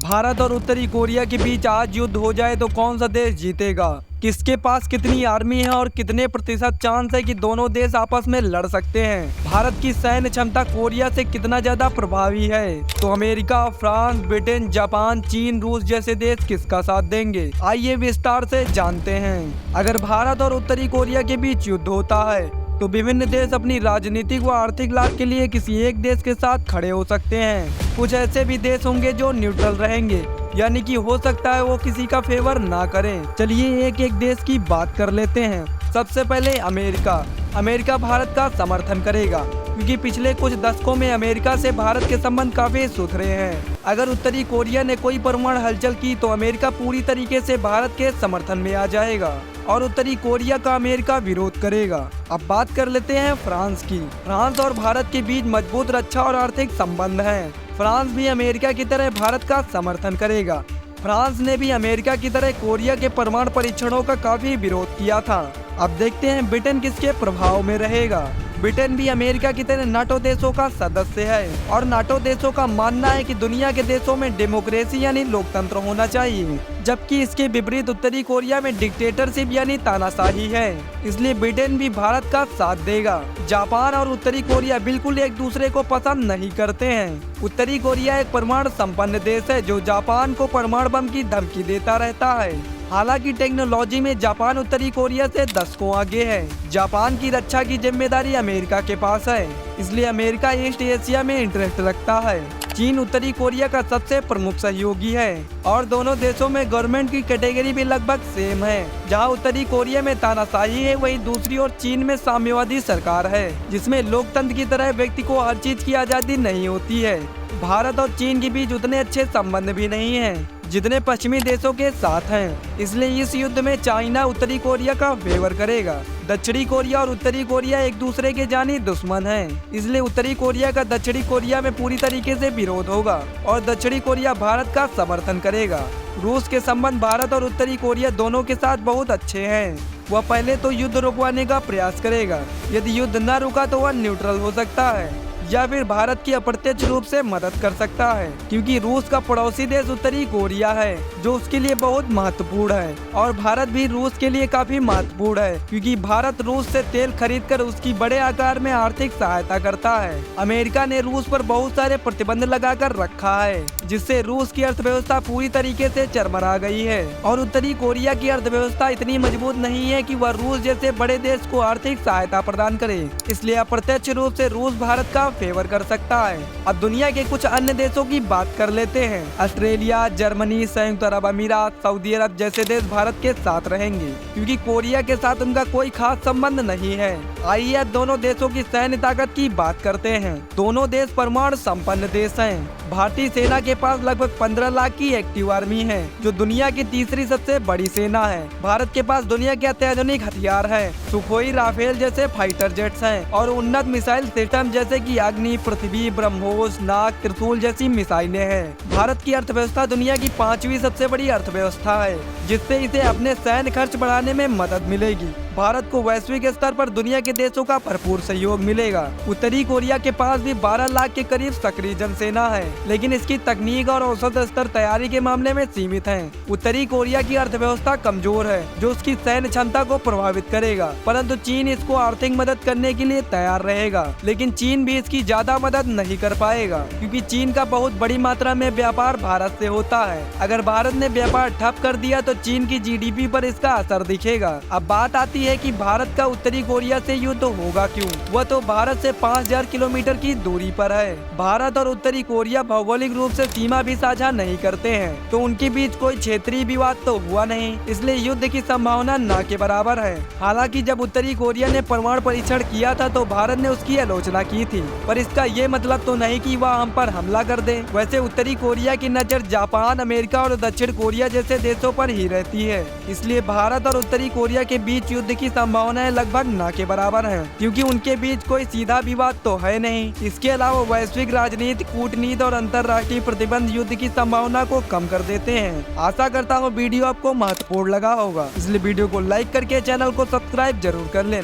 भारत और उत्तरी कोरिया के बीच आज युद्ध हो जाए तो कौन सा देश जीतेगा? किसके पास कितनी आर्मी है और कितने प्रतिशत चांस है कि दोनों देश आपस में लड़ सकते हैं? भारत की सैन्य क्षमता कोरिया से कितना ज्यादा प्रभावी है? तो अमेरिका, फ्रांस, ब्रिटेन, जापान, चीन, रूस जैसे देश किसका साथ देंगे? आइए विस्तार से जानते हैं। अगर भारत और उत्तरी कोरिया के बीच युद्ध होता है तो विभिन्न देश अपनी राजनीतिक व आर्थिक लाभ के लिए किसी एक देश के साथ खड़े हो सकते हैं। कुछ ऐसे भी देश होंगे जो न्यूट्रल रहेंगे, यानी कि हो सकता है वो किसी का फेवर ना करें। चलिए एक एक देश की बात कर लेते हैं। सबसे पहले अमेरिका भारत का समर्थन करेगा क्योंकि पिछले कुछ दशकों में अमेरिका से भारत के संबंध काफी सुधरे हैं। अगर उत्तरी कोरिया ने कोई परमाणु हलचल की तो अमेरिका पूरी तरीके से भारत के समर्थन में आ जाएगा और उत्तरी कोरिया का अमेरिका विरोध करेगा। अब बात कर लेते हैं फ्रांस की। फ्रांस और भारत के बीच मजबूत रक्षा और आर्थिक संबंध हैं। फ्रांस भी अमेरिका की तरह भारत का समर्थन करेगा। फ्रांस ने भी अमेरिका की तरह कोरिया के परमाणु परीक्षणों का काफी विरोध किया था। अब देखते हैं ब्रिटेन किसके प्रभाव में रहेगा। ब्रिटेन भी अमेरिका की तरह नाटो देशों का सदस्य है और नाटो देशों का मानना है कि दुनिया के देशों में डेमोक्रेसी यानी लोकतंत्र होना चाहिए, जबकि इसके विपरीत उत्तरी कोरिया में डिक्टेटरशिप यानी तानाशाही है। इसलिए ब्रिटेन भी भारत का साथ देगा। जापान और उत्तरी कोरिया बिल्कुल एक दूसरे को पसंद नहीं करते हैं। उत्तरी कोरिया एक परमाणु संपन्न देश है जो जापान को परमाणु बम की धमकी देता रहता है। हालांकि टेक्नोलॉजी में जापान उत्तरी कोरिया से दशकों आगे है। जापान की रक्षा की जिम्मेदारी अमेरिका के पास है, इसलिए अमेरिका ईस्ट एशिया में इंटरेस्ट रखता है। चीन उत्तरी कोरिया का सबसे प्रमुख सहयोगी है और दोनों देशों में गवर्नमेंट की कैटेगरी भी लगभग सेम है। जहां उत्तरी कोरिया में तानाशाही है, वहीं दूसरी ओर चीन में साम्यवादी सरकार है जिसमें लोकतंत्र की तरह व्यक्ति को हर चीज की आजादी नहीं होती है। भारत और चीन के बीच उतने अच्छे संबंध भी नहीं है जितने पश्चिमी देशों के साथ हैं। इसलिए इस युद्ध में चाइना उत्तरी कोरिया का फेवर करेगा। दक्षिणी कोरिया और उत्तरी कोरिया एक दूसरे के जानी दुश्मन हैं। इसलिए उत्तरी कोरिया का दक्षिणी कोरिया में पूरी तरीके से विरोध होगा और दक्षिणी कोरिया भारत का समर्थन करेगा। रूस के संबंध भारत और उत्तरी कोरिया दोनों के साथ बहुत अच्छे हैं। वह पहले तो युद्ध रुकवाने का प्रयास करेगा। यदि युद्ध न रुका तो वह न्यूट्रल हो सकता है या फिर भारत की अप्रत्यक्ष रूप से मदद कर सकता है, क्योंकि रूस का पड़ोसी देश उत्तरी कोरिया है जो उसके लिए बहुत महत्वपूर्ण है और भारत भी रूस के लिए काफी महत्वपूर्ण है क्योंकि भारत रूस से तेल खरीदकर उसकी बड़े आकार में आर्थिक सहायता करता है। अमेरिका ने रूस पर बहुत सारे प्रतिबंध लगाकर रखा है जिससे रूस की अर्थव्यवस्था पूरी तरीके से चरमरा गई है और उत्तरी कोरिया की अर्थव्यवस्था इतनी मजबूत नहीं है कि वह रूस जैसे बड़े देश को आर्थिक सहायता प्रदान करे। इसलिए अप्रत्यक्ष रूप से रूस भारत का फेवर कर सकता है। अब दुनिया के कुछ अन्य देशों की बात कर लेते हैं। ऑस्ट्रेलिया, जर्मनी, संयुक्त अरब अमीरात, सऊदी अरब जैसे देश भारत के साथ रहेंगे क्योंकि कोरिया के साथ उनका कोई खास संबंध नहीं है। आइए अब दोनों देशों की सैन्य ताकत की बात करते हैं। दोनों देश परमाणु संपन्न देश हैं। भारतीय सेना के पास लगभग 15 लाख की एक्टिव आर्मी है जो दुनिया की तीसरी सबसे बड़ी सेना है। भारत के पास दुनिया के अत्याधुनिक हथियार हैं। सुखोई, राफेल जैसे फाइटर जेट्स हैं और उन्नत मिसाइल सिस्टम जैसे कि अग्नि, पृथ्वी, ब्रह्मोस, नाग, त्रिशूल जैसी मिसाइलें हैं। भारत की अर्थव्यवस्था दुनिया की 5वीं सबसे बड़ी अर्थव्यवस्था है जिससे इसे अपने सैन्य खर्च बढ़ाने में मदद मिलेगी। भारत को वैश्विक स्तर पर दुनिया के देशों का भरपूर सहयोग मिलेगा। उत्तरी कोरिया के पास भी 12 लाख के करीब सक्रिय जनसेना है, लेकिन इसकी तकनीक और औसत स्तर तैयारी के मामले में सीमित है। उत्तरी कोरिया की अर्थव्यवस्था कमजोर है जो उसकी सैन्य क्षमता को प्रभावित करेगा, परंतु चीन इसको आर्थिक मदद करने के लिए तैयार रहेगा। लेकिन चीन भी इसकी ज्यादा मदद नहीं कर पाएगा क्योंकि चीन का बहुत बड़ी मात्रा में व्यापार भारत से होता है। अगर भारत ने व्यापार ठप कर दिया तो चीन की GDP पर इसका असर दिखेगा। अब बात आती है कि भारत का उत्तरी कोरिया से युद्ध होगा क्यों? वह तो भारत से 5000 किलोमीटर की दूरी पर है। भारत और उत्तरी कोरिया भौगोलिक रूप से सीमा भी साझा नहीं करते हैं, तो उनके बीच कोई क्षेत्रीय विवाद तो हुआ नहीं, इसलिए युद्ध की संभावना न के बराबर है। हालांकि जब उत्तरी कोरिया ने परमाणु परीक्षण किया था तो भारत ने उसकी आलोचना की थी, पर इसका ये मतलब तो नहीं कि वह हम पर हमला कर दे। वैसे उत्तरी कोरिया की नजर जापान, अमेरिका और दक्षिण कोरिया जैसे देशों पर ही रहती है, इसलिए भारत और उत्तरी कोरिया के बीच युद्ध की संभावनाएं लगभग न के बराबर हैं, क्योंकि उनके बीच कोई सीधा विवाद तो है नहीं। इसके अलावा वैश्विक राजनीति, कूटनीति और अंतर्राष्ट्रीय प्रतिबंध युद्ध की संभावना को कम कर देते हैं। आशा करता हूँ वीडियो आपको महत्वपूर्ण लगा होगा, इसलिए वीडियो को लाइक करके चैनल को सब्सक्राइब जरूर कर लेना।